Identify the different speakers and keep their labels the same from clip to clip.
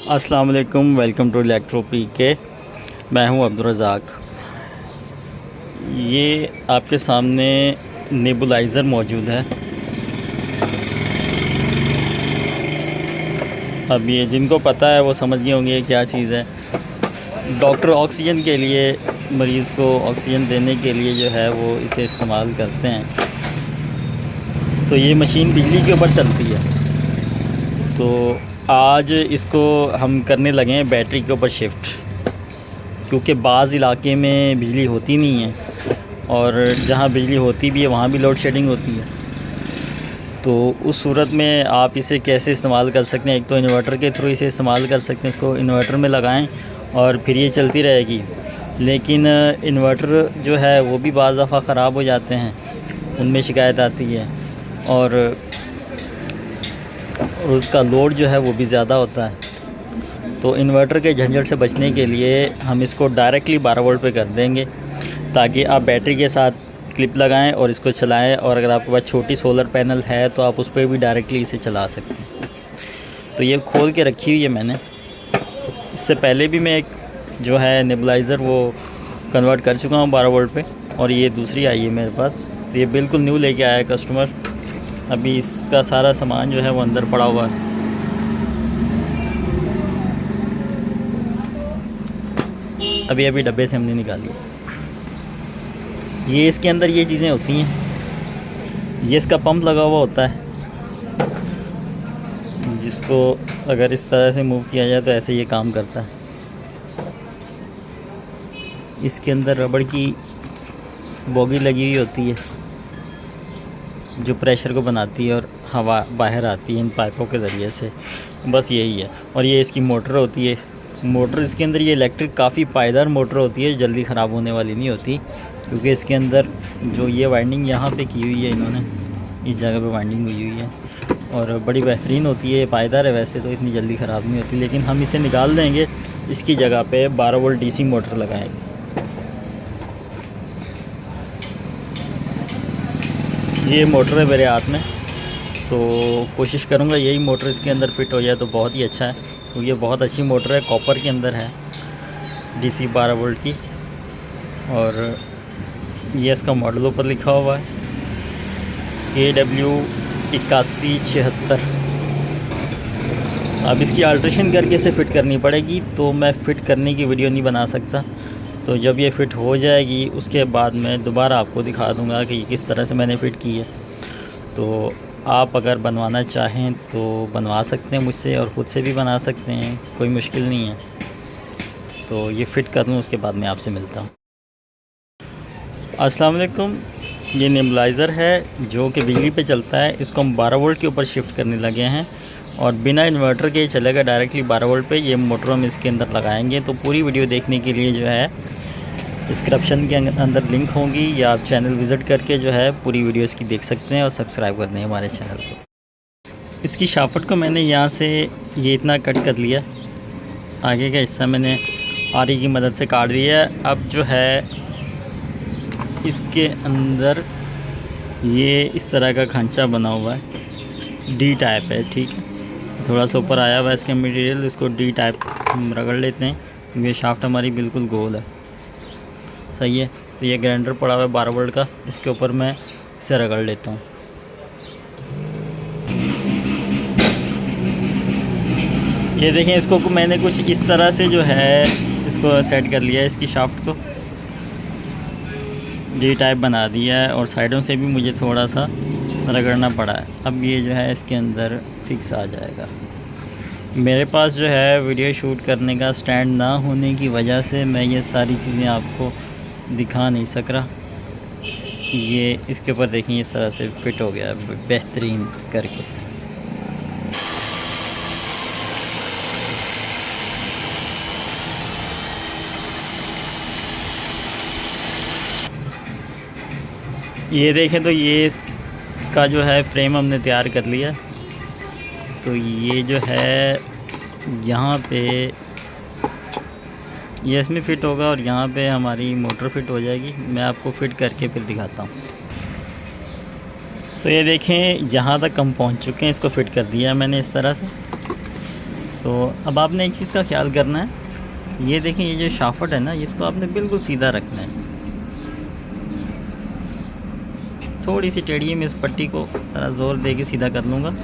Speaker 1: अस्सलाम वालेकुम, welcome to electro पीके। मैं हूं अब्दुल रज़ाक। ये आपके सामने नेबुलाइज़र मौजूद है। अब ये जिनको पता है वो समझ गए होंगे ये क्या चीज़ है। डॉक्टर ऑक्सीजन के लिए, मरीज़ को ऑक्सीजन देने के लिए जो है वो इसे इस्तेमाल करते हैं। तो ये मशीन बिजली के ऊपर चलती है। तो आज इसको हम करने लगे हैं बैटरी के ऊपर शिफ्ट, क्योंकि बाज़ इलाके में बिजली होती नहीं है और जहाँ बिजली होती भी है वहाँ भी लोड शेडिंग होती है। तो उस सूरत में आप इसे कैसे इस्तेमाल कर सकते हैं, एक तो इन्वर्टर के थ्रू इसे इस्तेमाल कर सकते हैं। इसको इन्वर्टर में लगाएं और फिर ये चलती रहेगी। लेकिन इन्वर्टर जो है वो भी बाज़ दफ़ा ख़राब हो जाते हैं, उनमें शिकायत आती है और उसका लोड जो है वो भी ज़्यादा होता है। तो इन्वर्टर के झंझट से बचने के लिए हम इसको डायरेक्टली 12 वोल्ट पे कर देंगे, ताकि आप बैटरी के साथ क्लिप लगाएं और इसको चलाएं। और अगर आपके पास छोटी सोलर पैनल है तो आप उस पर भी डायरेक्टली इसे चला सकते हैं। तो ये खोल के रखी हुई है मैंने। इससे पहले भी मैं एक जो है नेबुलाइज़र वो कन्वर्ट कर चुका हूँ 12 वोल्ट पे, और ये दूसरी आई है मेरे पास। ये बिल्कुल न्यू लेके आया है कस्टमर। अभी इसका सारा सामान जो है वो अंदर पड़ा हुआ है। अभी डब्बे से हमने निकाली। ये इसके अंदर ये चीज़ें होती हैं। ये इसका पंप लगा हुआ होता है, जिसको अगर इस तरह से मूव किया जाए तो ऐसे ये काम करता है। इसके अंदर रबड़ की बोगी लगी हुई होती है जो प्रेशर को बनाती है और हवा बाहर आती है इन पाइपों के ज़रिए से। बस यही है। और ये इसकी मोटर होती है। मोटर इसके अंदर ये इलेक्ट्रिक काफ़ी पायदार मोटर होती है, जल्दी ख़राब होने वाली नहीं होती, क्योंकि इसके अंदर जो ये वाइंडिंग यहाँ पे की हुई है इन्होंने, इस जगह पे वाइंडिंग हुई हुई है और बड़ी बेहतरीन होती है। पायदार है वैसे तो, इतनी जल्दी ख़राब नहीं होती। लेकिन हम इसे निकाल देंगे, इसकी जगह पे 12 वोल्ट DC मोटर लगाएंगे। ये मोटर है मेरे हाथ में, तो कोशिश करूँगा यही मोटर इसके अंदर फ़िट हो जाए तो बहुत ही अच्छा है, क्योंकि ये बहुत अच्छी मोटर है। कॉपर के अंदर है, DC 12 वोल्ट की। और ये इसका मॉडल ऊपर लिखा हुआ है KW8176। अब इसकी अल्ट्रेशन करके इसे फ़िट करनी पड़ेगी, तो मैं फ़िट करने की वीडियो नहीं बना सकता। तो जब ये फ़िट हो जाएगी उसके बाद मैं दोबारा आपको दिखा दूँगा कि किस तरह से मैंने फ़िट की है। तो आप अगर बनवाना चाहें तो बनवा सकते हैं मुझसे, और ख़ुद से भी बना सकते हैं, कोई मुश्किल नहीं है। तो ये फ़िट कर लूँ, उसके बाद मैं आपसे मिलता हूँ। अस्सलाम वालेकुम। ये नेबुलाइज़र है जो कि बिजली पे चलता है। इसको हम 12 वोल्ट के ऊपर शिफ्ट करने लगे हैं और बिना इन्वर्टर के चलेगा डायरेक्टली 12 वोल्ट पे। ये मोटर हम इसके अंदर लगाएंगे। तो पूरी वीडियो देखने के लिए जो है डिस्क्रिप्शन के अंदर लिंक होंगी, या आप चैनल विज़िट करके जो है पूरी वीडियो इसकी देख सकते हैं और सब्सक्राइब कर दें हमारे चैनल को। इसकी शाफ्ट को मैंने यहाँ से ये इतना कट कर लिया, आगे का हिस्सा मैंने आरी की मदद से काट दिया। अब जो है इसके अंदर ये इस तरह का खांचा बना हुआ है, D टाइप है, ठीक है। थोड़ा सा ऊपर आया हुआ है इसका मटेरियल, इसको D टाइप हम रगड़ लेते हैं, क्योंकि ये शाफ्ट हमारी बिल्कुल गोल है। सही है। तो ये ग्राइंडर पड़ा हुआ है 12 वोल्ट का, इसके ऊपर मैं इसे रगड़ लेता हूँ। ये देखें, इसको मैंने कुछ इस तरह से जो है इसको सेट कर लिया है, इसकी शाफ्ट को D टाइप बना दिया है, और साइडों से भी मुझे थोड़ा सा रगड़ना पड़ा है। अब ये जो है इसके अंदर फिक्स आ जाएगा। मेरे पास जो है वीडियो शूट करने का स्टैंड ना होने की वजह से मैं ये सारी चीज़ें आपको दिखा नहीं सक रहा। ये इसके ऊपर देखें इस तरह से फिट हो गया बेहतरीन करके। ये देखें, तो ये इसका जो है फ्रेम हमने तैयार कर लिया। तो ये जो है यहाँ पे ये इसमें फ़िट होगा और यहाँ पे हमारी मोटर फ़िट हो जाएगी। मैं आपको फ़िट करके फिर दिखाता हूँ। तो ये देखें, यहाँ तक हम पहुँच चुके हैं। इसको फ़िट कर दिया मैंने इस तरह से। तो अब आपने एक चीज़ का ख्याल करना है, ये देखें ये जो शाफ्ट है ना, इसको आपने बिल्कुल सीधा रखना है। थोड़ी सी टेढ़ी में इस पट्टी को ज़रा ज़ोर दे के सीधा कर लूँगा,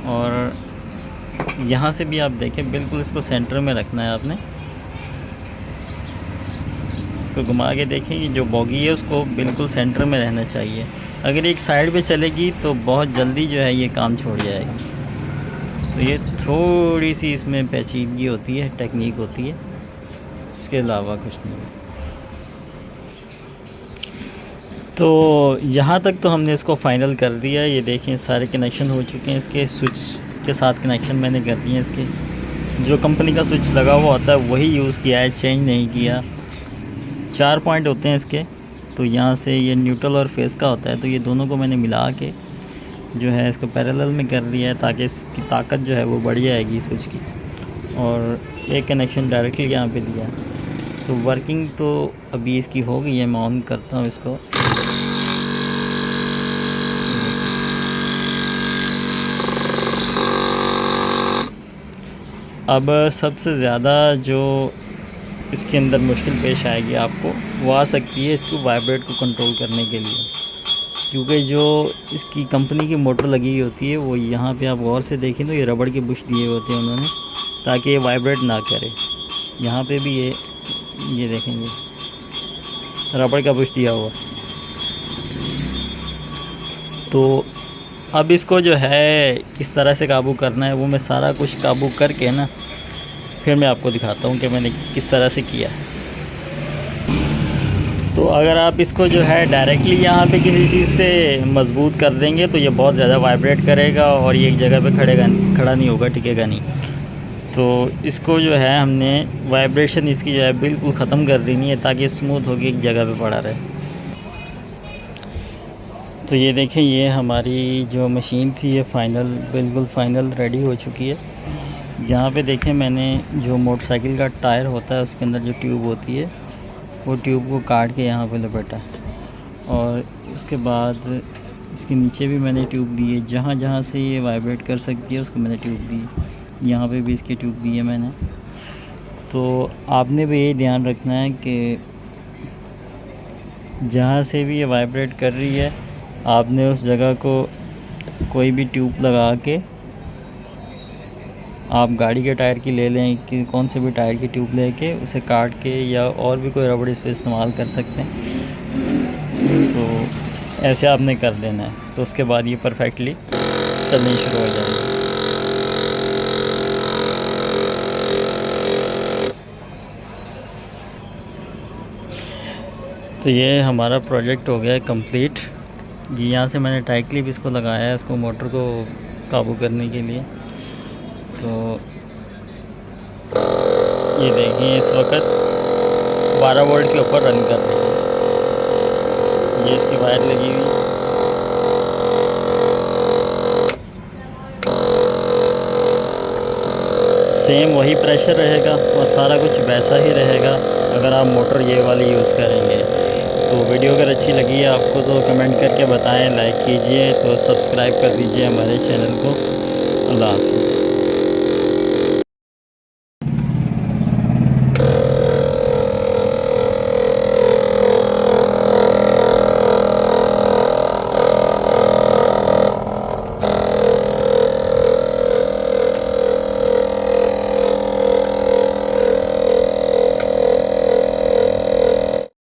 Speaker 1: और यहाँ से भी आप देखें बिल्कुल इसको सेंटर में रखना है आपने। इसको घुमा के देखें, ये जो बॉगी है उसको बिल्कुल सेंटर में रहना चाहिए। अगर एक साइड पे चलेगी तो बहुत जल्दी जो है ये काम छोड़ जाएगी। तो ये थोड़ी सी इसमें पेचीदगी होती है, टेक्निक होती है, इसके अलावा कुछ नहीं है। तो यहाँ तक तो हमने इसको फ़ाइनल कर दिया है। ये देखें सारे कनेक्शन हो चुके हैं, इसके स्विच के साथ कनेक्शन मैंने कर दिए हैं। इसके जो कंपनी का स्विच लगा हुआ होता है वही यूज़ किया है, चेंज नहीं किया। 4 पॉइंट होते हैं इसके, तो यहाँ से ये न्यूट्रल और फेस का होता है, तो ये दोनों को मैंने मिला के जो है इसको पैरेलल में कर दिया है, ताकि इसकी ताकत जो है वो बढ़ जाएगी स्विच की। और एक कनेक्शन डायरेक्टली यहाँ पे दिया है। तो वर्किंग तो अभी इसकी हो गई है, मैं ऑन करता हूँ इसको। अब सबसे ज़्यादा जो इसके अंदर मुश्किल पेश आएगी आपको, वो आ सकती है इसको वाइब्रेट को कंट्रोल करने के लिए, क्योंकि जो इसकी कंपनी की मोटर लगी हुई होती है वो यहाँ पे आप गौर से देखें तो ये रबड़ के बुश दिए होते हैं उन्होंने, ताकि ये वाइब्रेट ना करे। यहाँ पे भी ये देखेंगे रबड़ का बुश दिया हुआ। तो अब इसको जो है किस तरह से काबू करना है, वो मैं सारा कुछ काबू करके ना फिर मैं आपको दिखाता हूँ कि मैंने किस तरह से किया है। तो अगर आप इसको जो है डायरेक्टली यहाँ पे किसी चीज़ से मजबूत कर देंगे तो ये बहुत ज़्यादा वाइब्रेट करेगा और ये एक जगह पे खड़ा नहीं होगा, टिकेगा नहीं। तो इसको जो है हमने वाइब्रेशन इसकी जो है बिल्कुल ख़त्म कर देनी है, ताकि स्मूथ होकर एक जगह पे पड़ा रहे। तो ये देखें, ये हमारी जो मशीन थी ये बिल्कुल फ़ाइनल रेडी हो चुकी है। यहाँ पे देखें मैंने जो मोटरसाइकिल का टायर होता है उसके अंदर जो ट्यूब होती है वो ट्यूब को काट के यहाँ पे लपेटा है, और उसके बाद इसके नीचे भी मैंने ट्यूब दी है। जहाँ जहाँ से ये वाइब्रेट कर सकती है उसको मैंने ट्यूब दी, यहाँ पे भी इसकी ट्यूब दी है मैंने। तो आपने भी ये ध्यान रखना है कि जहाँ से भी ये वाइब्रेट कर रही है आपने उस जगह को कोई भी ट्यूब लगा के, आप गाड़ी के टायर की ले लें कि कौन से भी टायर की ट्यूब लेके उसे काट के, या और भी कोई रबड़ इस पर इस्तेमाल कर सकते हैं। तो ऐसे आपने कर देना है, तो उसके बाद ये परफेक्टली चलनी शुरू हो जाएगी। तो ये हमारा प्रोजेक्ट हो गया है कंप्लीट। जी, यहाँ से मैंने टाई क्लिप इसको लगाया है इसको मोटर को काबू करने के लिए। तो ये देखिए इस वक्त 12 वोल्ट के ऊपर रन कर रही है। ये इसकी वायर लगी हुई है। सेम वही प्रेशर रहेगा और सारा कुछ वैसा ही रहेगा अगर आप मोटर ये वाली यूज़ करेंगे। तो वीडियो अगर अच्छी लगी है आपको तो कमेंट करके बताएं, लाइक कीजिए, तो सब्सक्राइब कर दीजिए हमारे चैनल को। अल्लाह हाफ़िज़।